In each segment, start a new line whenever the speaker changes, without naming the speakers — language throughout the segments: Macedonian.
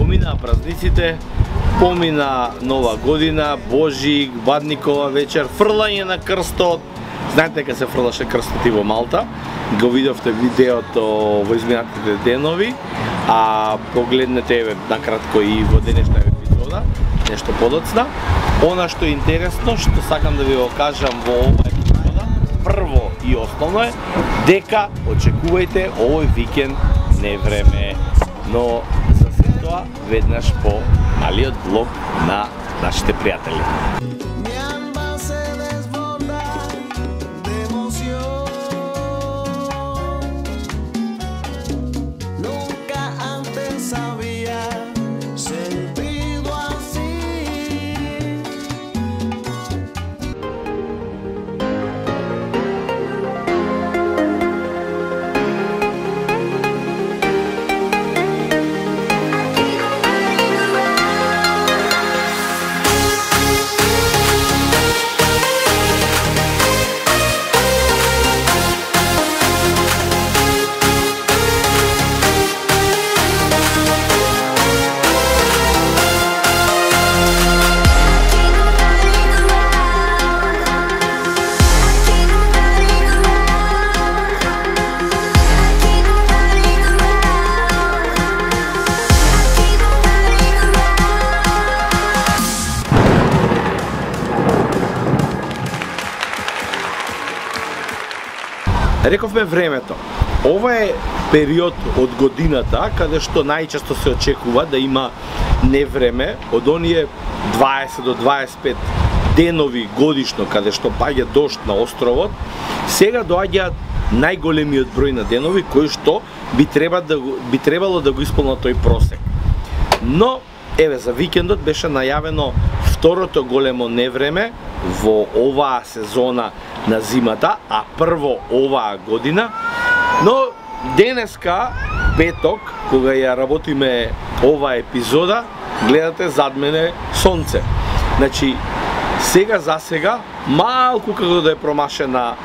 Поминаа празниците, помина Нова година, Божик, Бадникова вечер, фрлање на крстот. Знаете дека се фрлаше крстот и во Малта. Го видовте видеото во изминатите денови, а погледнете накратко и во денешната епизода, нешто подоцна. Она што е интересно, што сакам да ви го кажам во оваа епизода, прво и основно е дека очекувајте овој викенд невреме. Но за се тоа веднаш по малиот блог на нашите пријатели. Рековме времето. Ова е период од годината каде што најчесто се очекува да има невреме од оние 20 до 25 денови годишно каде што паѓа дожд на островот. Сега доаѓаат најголемиот број на денови кои што би требало да го исполнат тој просек. Но еве за викендот беше најавено второто големо невреме во оваа сезона на зимата, а прво оваа година. Но денеска, петок, кога ја работиме оваа епизода, гледате зад мене сонце. Значи, сега за сега, малку како да е промашена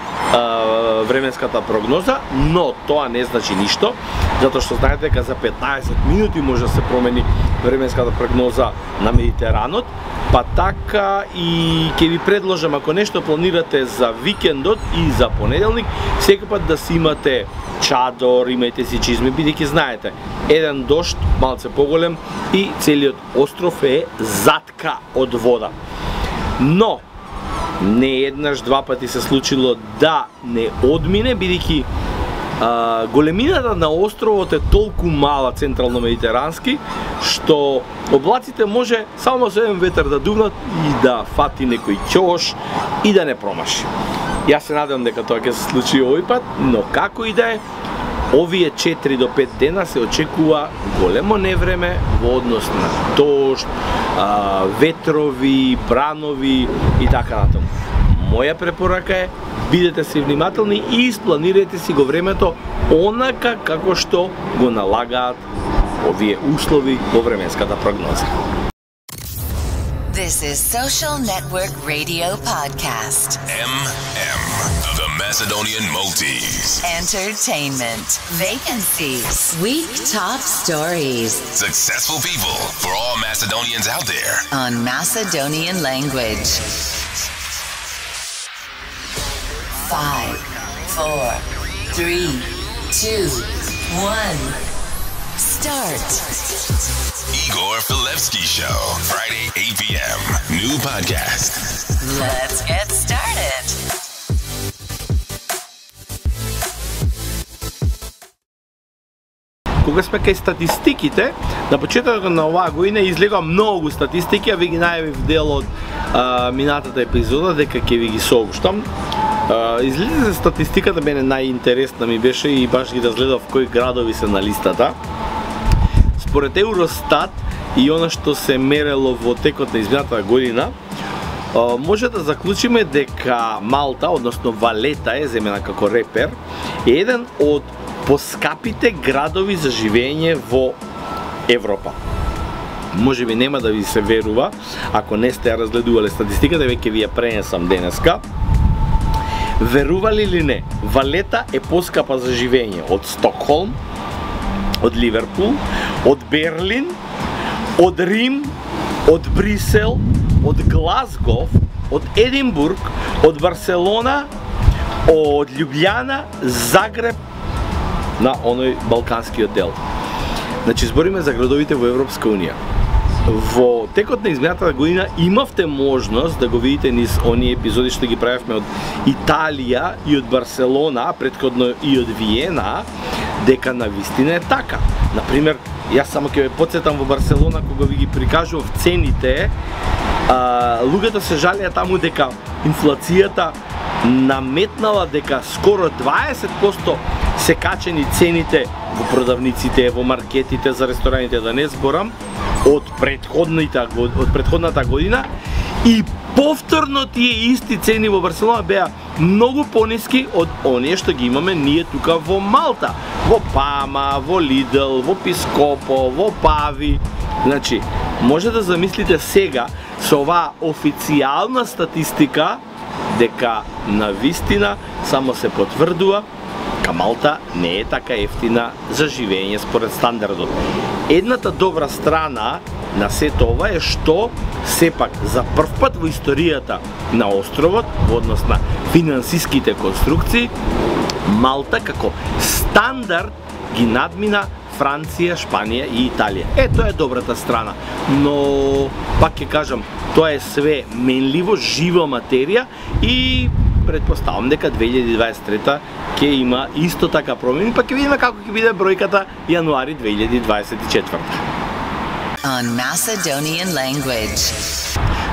временската прогноза, но тоа не значи ништо, затоа што знаете дека за 15 минути може да се промени временската прогноза на Медитеранот, па така и ќе ви предложам, ако нешто планирате за викендот и за понеделник, секој пат да си имате чадор, имајте си чизми, бидејќи знаете, еден дожд, малце поголем и целиот остров е затка од вода. Но не еднаш, два пати се случило да не одмине, бидејќи големината на островот е толку мала централно-медитерански, што облаците може само со еден ветер да дувнат и да фати некој ќош и да не промаши. Јас се надевам дека тоа ќе се случи овој пат, но како и да е, овие 4 до 5 дена се очекува големо невреме во однос на дожд, ветрови, бранови и така натаму. Моја препорака е, бидете си внимателни и испланирайте си го времето онака како што го налагаат овие услови во временската прогноза.
This is Social Network Radio Podcast.
MM, the Macedonian Maltese.
Entertainment, vacancies, week top stories.
Successful people for all Macedonians out there.
On Macedonian language. 5, 4, 3, 2, 1. Start.
Igor Filevsky Show, Friday 8 p.m. New podcast.
Let's get started.
Кога сме кај статистиките, на почетокот на оваа година излега многу статистики, а ви ги најавив дел од минатата епизода дека ќе ви ги сообштам. Излезе статистиката, мене најинтересна ми беше и баш ги разгледав кои градови се на листата. Според Евростат и она што се мерело во текот на изминатата година, може да заклучиме дека Малта, односно Валета е земена како репер, е еден од поскапите градови за живење во Европа. Може би нема да ви се верува, ако не сте ја разгледувале статистиката, веќе ви ја пренесам денеска. Верували или не, Валета е поскапа за живење од Стокхолм, од Ливерпул, од Берлин, од Рим, од Брисел, од Глазгов, од Единбург, од Барселона, од Љубљана, Загреб, на оној балканскиот дел. Значи, збориме за градовите во Европска Унија. Во текот на изминатата година имавте можност да го видите низ оние епизоди што ги правевме од Италија и од Барселона, претходно и од Виена, дека навистина е така. Например, јас само ќе ве потсетам во Барселона кога ви ги прикажував цените, луѓето се жалеа таму дека инфлацијата наметнала дека скоро 20% се качени цените во продавниците, во маркетите, за рестораните, да не зборам, од претходната година, и повторно тие исти цени во Барселона беа многу пониски од оние што ги имаме ние тука во Малта, во Пама, во Лидл, во Пископо, во Пави. Значи, може да замислите сега со оваа официјална статистика дека навистина само се потврдува Малта не е така ефтина за живење според стандардот. Едната добра страна на сето ова е што сепак за прв пат во историјата на островот, во однос на финансиските конструкции, Малта како стандард ги надмина Франција, Шпанија и Италија. Тоа е добрата страна, но пак ќе кажам, тоа е све менливо, жива материја и предпоставам дека 2023 ќе има исто така промени, па ќе видиме како ќе биде бројката јануари 2024.
On Macedonian language.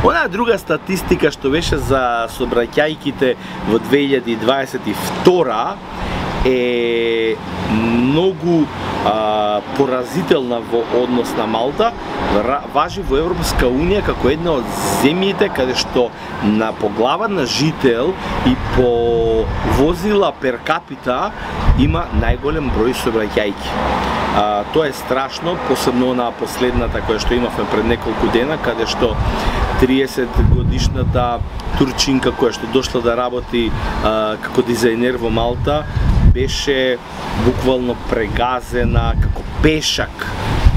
Она друга статистика што беше за сообраќајките во 2022 е многу поразителна во однос на Малта. Важи во Европска Унија како една од земјите каде што на по глава на жител и по возила пер капита има најголем број сообраќајки. Тоа е страшно, посебно на последната која што имавме пред неколку дена, каде што 30 годишната турчинка која што дошла да работи како дизајнер во Малта беше буквално прегазена како пешак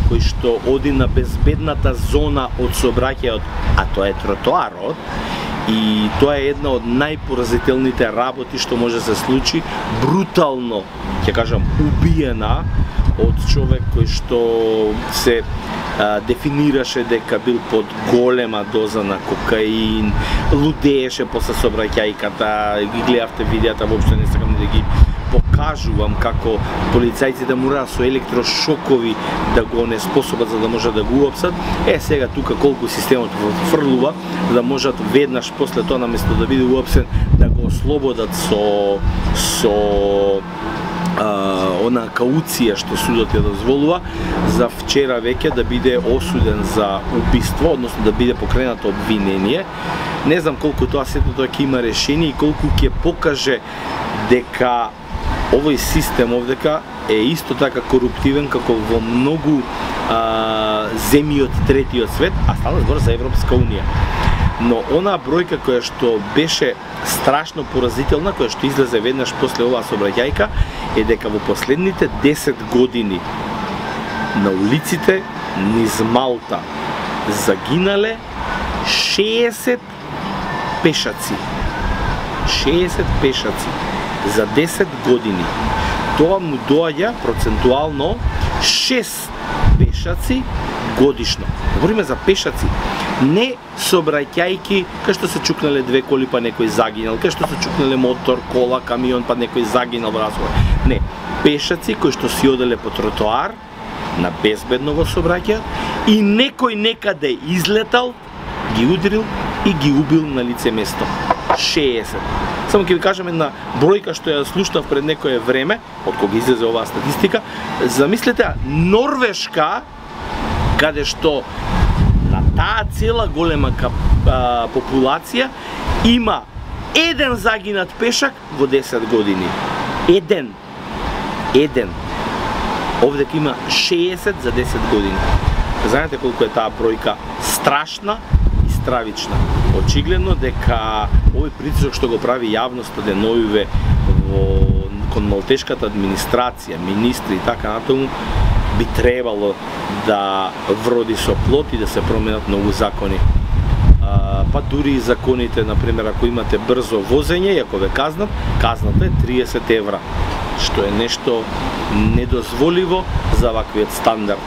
кој што оди на безбедната зона од сообраќајот, а тоа е тротоарот, и тоа е една од најпоразителните работи што може да се случи, брутално, ќе кажам, убиена од човек кој што се дефинираше дека бил под голема доза на кокаин, лудееше после сообраќајката, ги гледавте видеата, воопшто не сакам да ги покажувам како полицајците мора со електрошокови да го неспособат за да може да го уапсат. Сега тука колку системот фрлува да можат веднаш после тоа наместо да биде уапсен да го ослободат со она кауција што судот ја дозволува, за вчера веќе да биде осуден за убиство, односно да биде покренато обвинение. Не знам колку тоа сето тоа ќе има решение и колку ќе покаже дека овој систем овдека е исто така коруптивен како во многу земји од третиот свет, а стана збор за Европска Унија. Но она бројка која што беше страшно поразителна, која што излезе веднаш после оваа сообраќајка, е дека во последните 10 години на улиците низ Малта загинале 60 пешаци. 60 пешаци за 10 години. Тоа му доаѓа процентуално 6 пешаци годишно. Говориме за пешаци, не сообраќајки кај што се чукнале две коли па некој загинал, кај што се чукнале мотор, кола, камион па некој загинал во разговор. Не, пешаци кои што си оделе по тротоар на безбедно во сообраќајот и некој некаде излетал, ги удрил и ги убил на лице место. 60. Само ќе ви кажам една бројка што ја слушнав пред некое време, од кога излезе оваа статистика. Замислете, Норвешка, каде што на таа цела голема популација има еден загинат пешак во 10 години. Еден. Овдека има 60 за 10 години. Знаете колку е таа бројка страшна и стравична. Очигледно дека овој притисок што го прави јавноста деновиве кон малтешката администрација, министри и така натаму, би требало да вроди со плод и да се променат многу закони. Па дури и законите, например, ако имате брзо возење и ако ве казнат, казната е 30 евра, што е нешто недозволиво за ваквиот стандард.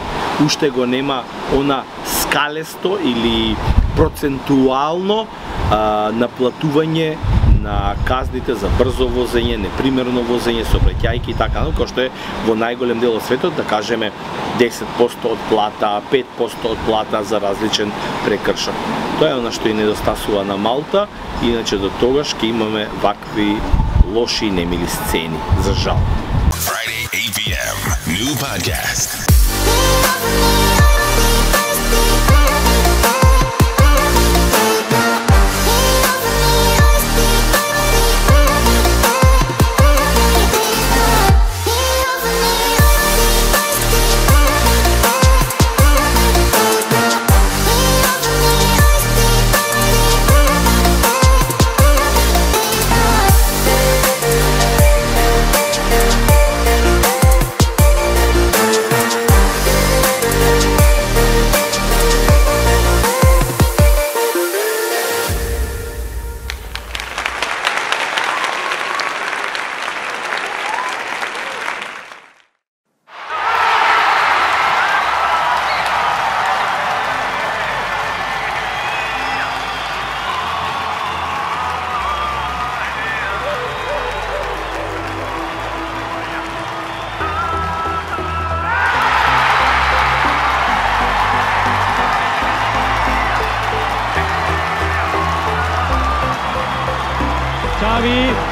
Уште го нема она скалесто или процентуално наплатување на казните за брзо возење, непримерно возење, сообраќајки и така, кој што е во најголем дел од светот, да кажеме 10% од плата, 5% од плата за различен прекршок. Тоа е она што и недостасува на Малта, иначе до тогаш ќе имаме вакви лоши и немили сцени, за жал.
Friday 8 p.m. New podcast.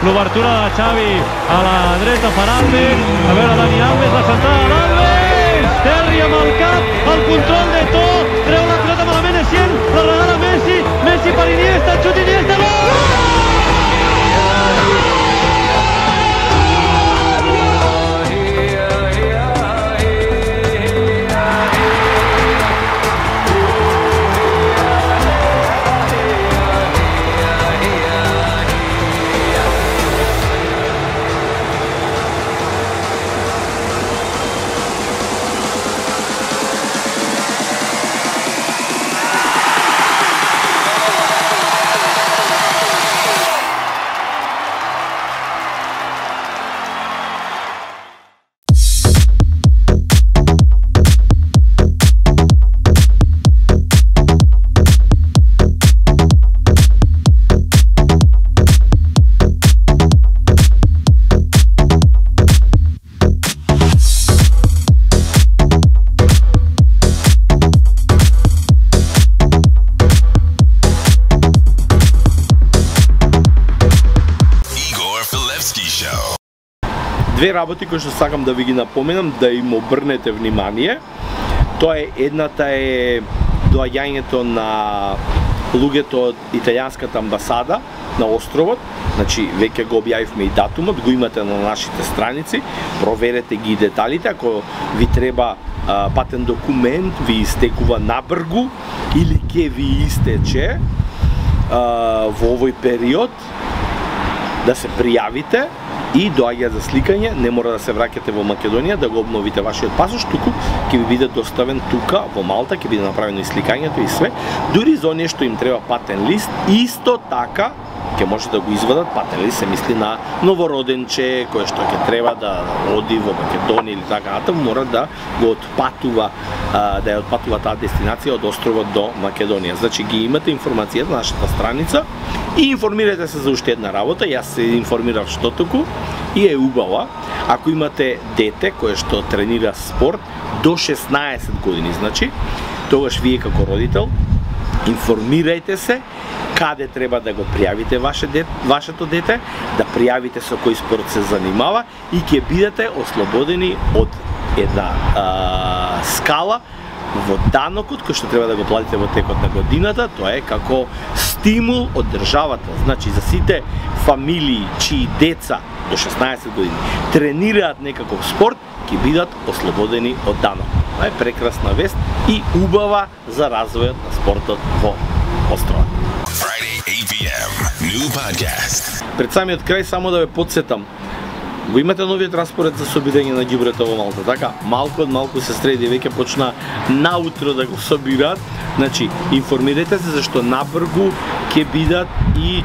L'obertura de Xavi a la dreta per Alves, a veure Dani Alves, la sentada d'Alves, Terri amb el cap, el control de To, treu la pilota malament Essien, la regala Messi, Messi per Iniesta, xut Iniesta, gol!
Две работи кои што сакам да ви ги напоменам, да им обрнете внимание. Тоа е, едната е доаѓањето на луѓето од италијанската амбасада на островот. Значи, веќе го објавивме и датумот, го имате на нашите страници, проверете ги деталите, ако ви треба патен документ, ви истекува набргу или ќе ви истече во овој период, да се пријавите и доаѓа за сликање, не мора да се враќате во Македонија да го обновите вашиот пасош, туку ќе ви биде доставен тука во Малта, ќе биде направено и сликањето и све. Дури за оние што им треба патен лист, исто така ќе може да го извадат. Патен лист се мисли на новороденче кој што ќе треба да оди во Македонија или така натаму, мора да го отпатува, да ја отпатува таа дестинација од островот до Македонија. Значи ги имате информацијата на нашата страница и информирате се за уште една работа. Јас се информирав што току и е убава. Ако имате дете кое што тренира спорт до 16 години, значи, тогаш вие како родител информирајте се каде треба да го пријавите вашето дете, да пријавите со кој спорт се занимава и ќе бидете ослободени од една скала во данокот кој што треба да го платите во текот на годината. Тоа е како стимул од државата. Значи за сите фамилии чии деца до 16 години тренираат некаков спорт, ќе бидат ослободени од данок. Тоа е прекрасна вест и убава за развојот на спортот во островот.
Friday 8 p.m. New podcast.
Пред самиот крај само да ве потсетам. Во имате новиот распоред за собирање на ѓубрето во Малта, така? Малку од малку се среди веќе почна наутро да го собираат. Значи, информирайте се зашто набргу ќе бидат и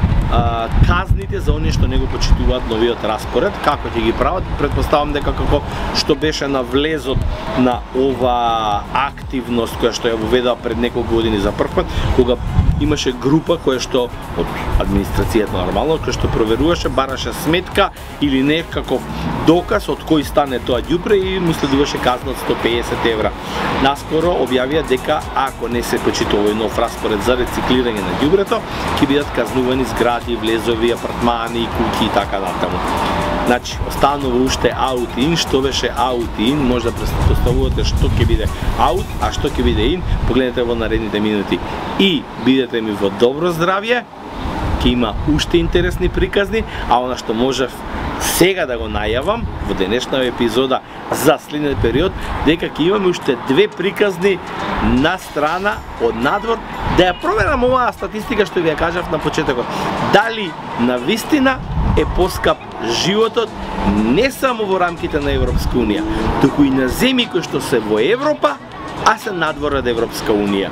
казните за оние што не го почитуваат новиот распоред. Како ќе ги прават? Претпоставам дека како што беше на влезот на ова активност која што ја воведаа пред неколку години за прв пат, кога имаше група која што од администрацијата нормално, која што проверуваше, бараше сметка или некаков доказ од кој стане тоа ѓубре и му следуваше казна од 150 евра. Наскоро објавија дека ако не се почитува нов распоред за рециклирање на ѓубрето, ќе бидат казнувани згради, влезови, апартмани, куќи и така натаму. Значи, останува уште аут и ин, што беше аут и ин, може да представувате што ќе биде аут, а што ќе биде ин, погледнете во наредните минути. И бидете ми во добро здравје, ќе има уште интересни приказни, а она што можев сега да го најавам во денешна епизода за следниот период, дека ќе имаме уште 2 приказни на страна од надвор, да ја проверам оваа статистика што ви ја кажав на почетокот. Дали на вистина е поскап животот не само во рамките на Европска унија, туку и на земји кои што се во Европа, а се надвор од Европска унија.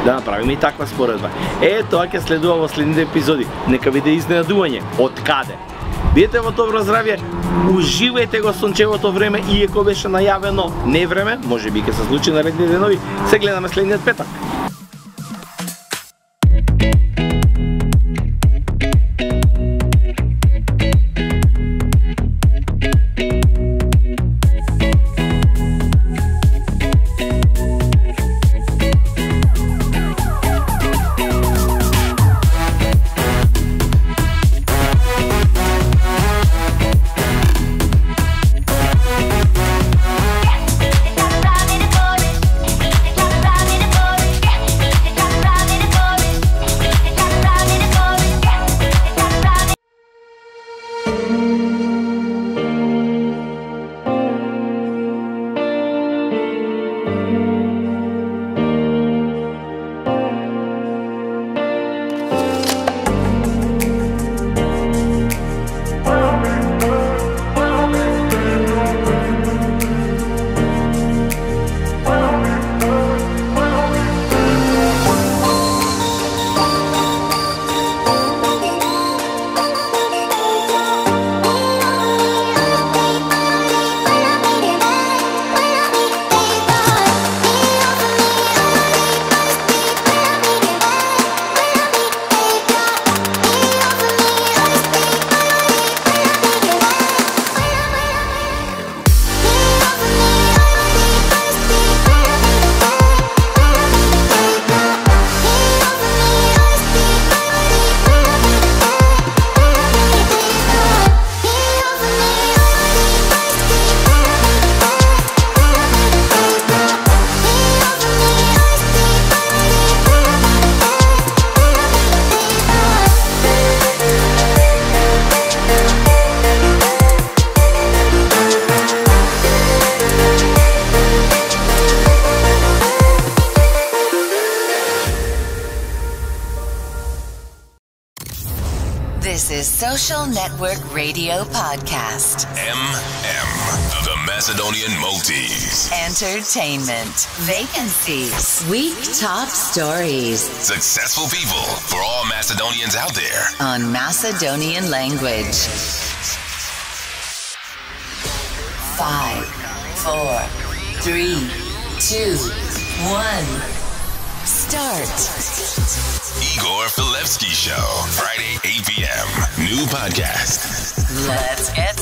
Да направиме и таква споредба. Тоа ќе следува во следните епизоди. Нека биде изненадување. Од каде? Бидете во добро здравје, уживајте го сончевото време, иако беше најавено невреме, може би ќе се случи наредни денови. Се гледаме следниот петак.
This is Social Network Radio Podcast.
The Macedonian Multis.
Entertainment. Vacancies. Week top stories.
Successful people for all Macedonians out there.
On Macedonian language. 5, 4, 3, 2, 1. Start.
Igor Filevsky Show. Friday, 8 p.m. New podcast.
Let's get